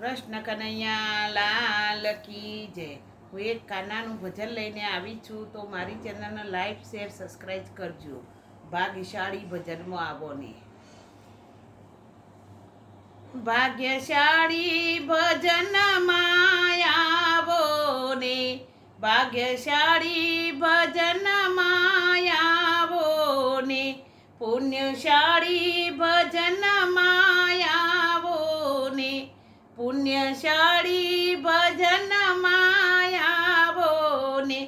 કૃષ્ણ કનૈયા લાલ કી જય। હું એક કાનાનું ભજન લઈને આવી છું, તો મારી ચેનલને લાઈક શેર સબસ્ક્રાઈબ કરજો। ભાગ્યશાળી ભજનમાં આવો ને। ભાગ્યશાળી ભજનમાં આવો ને, ભાગ્યશાળી ભજનમાં આવો ને, પુણ્યશાળી ભજનમાં આવો ને, પુણ્યશાળી ભજનમાં આવો ને,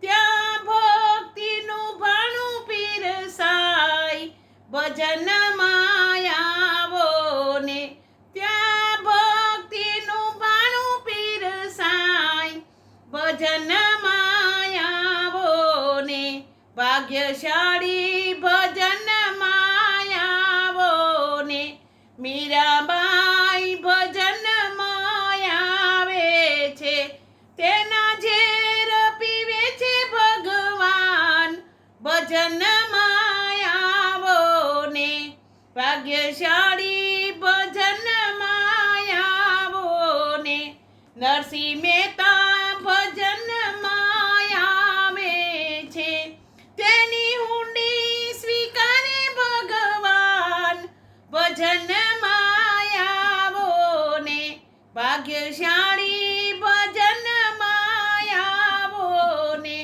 ત્યાં ભક્તિનું ભાણું પીરસાય ભજનમાં આવો ને, ત્યાં ભક્તિનું ભાણું પીરસાય ભજનમાં આવો ને, ભાગ્યશાળી ભજનમાં આવો ને। મીરાબાઈ ભજનમાં આવે છે, તેના ઝેર પીવે છે ભગવાન ભજનમાં આવો ને, ભાગ્યશાળી ભજનમાં આવો ને। નરસિંહ મહેતા ભજનમાં આવે છે, તેની હુંડી સ્વીકારે ભગવાન ભજનમાં આવો ને, ભાગ્યશાળી ભજનમાં આવો ને,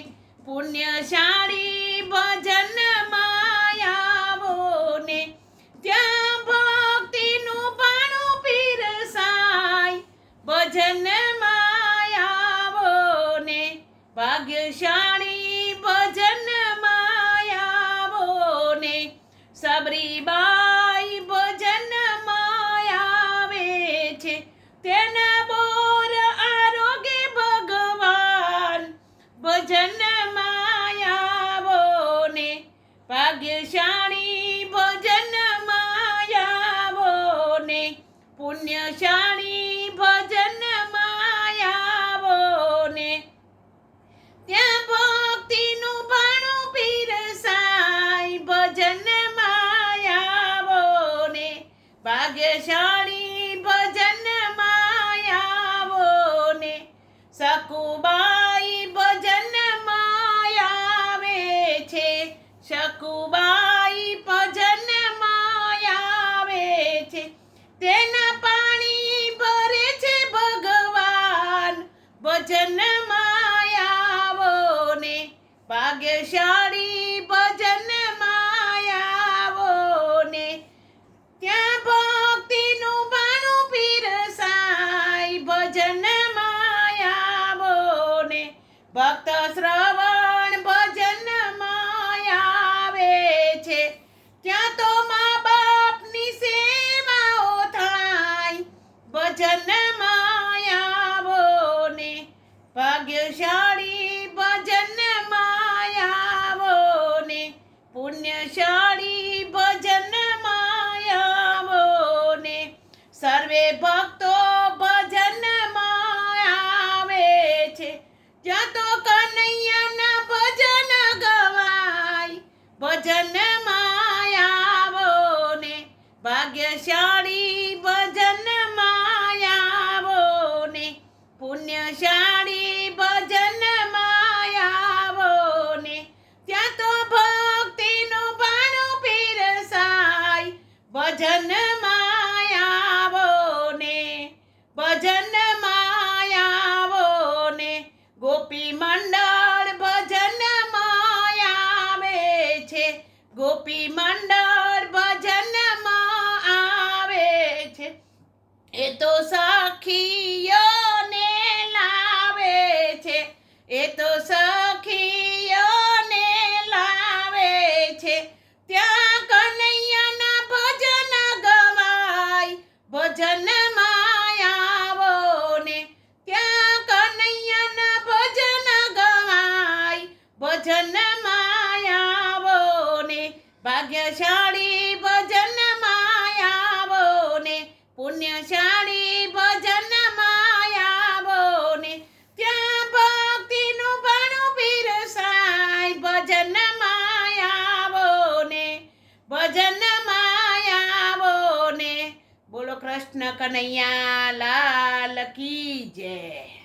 પુણ્યશાળી ભજનમાં આવો ને, ત્યાં ભક્તિનું ભાણું પીરસાય ભજનમાં આવો ને, ભાગ્યશાળી ભજનમાં આવો ને। સબરીબાઈ ભજનમાં આવે છે, તેના બોર આરોગે ભગવાન ભજનમાં આવો ને, ભાગ્યશાળી ભજનમાં આવો ને, પુણ્યશાળી ભજનમાં આવો ને, ત્યાં ભક્તિનું ભાણું પીરસાય ભજનમાં આવો ને, ભાગ્યશાળી ભજનમાં આવો ને। શકુબાઈ ભજનમાં આવે છે, શકુબાઈ ભજનમાં આવે છે, તેના પાણી ભરે છે ભગવાન ભજનમાં આવો ને, ભાગ્યશાળી ભજનમાં આવો ને, ત્યાં ભક્તિનું ભાણું પીરસાય ભજનમાં આવો ને, ભક્ત શ્રવણ ભજનમાં આવે છે, ત્યાં તો મા બાપની સેવાઓ થાય ભજનમાં આવો ને, ભાગ્યશાળી ભજનમાં આવો ને, પુણ્યશાળી ભજનમાં આવો ને। સર્વે ભક્તો ભજનમાં આવે છે, ત્યાં તો કનૈયાના ભજન ગવાય ભજનમાં આવો ને, ભાગ્યશાળી ભજનમાં આવો ને, પુણ્યશાળી ભજનમાં આવો ને, ત્યાં તો ભક્તિનું ભાણું પીરસાય ભજનમાં આવો ને, ભજનમાં આવો ને। ગોપી મંડળ ભજનમાં આવે છે, ગોપી મંડળ ભજનમાં આવે છે, એ તો સખીઓને લાવે છે, એ તો સખીઓને લાવે છે, ત્યાં કનૈયાના ભજન ગવાય ભજનમાં આવો ને, ત્યાં કનૈયાના ભજન ગવાય ભજનમાં આવો ને, ભાગ્યશાળી ભજનમાં આવો ને, પુણ્યશાળી ભજનમાં આવો ને, ત્યાં ભક્તિનું ભાણું પીરસાય ભજનમાં આવો ને, ભજનમાં આવો ને। બોલો કૃષ્ણ કનૈયા લાલ। કી જય.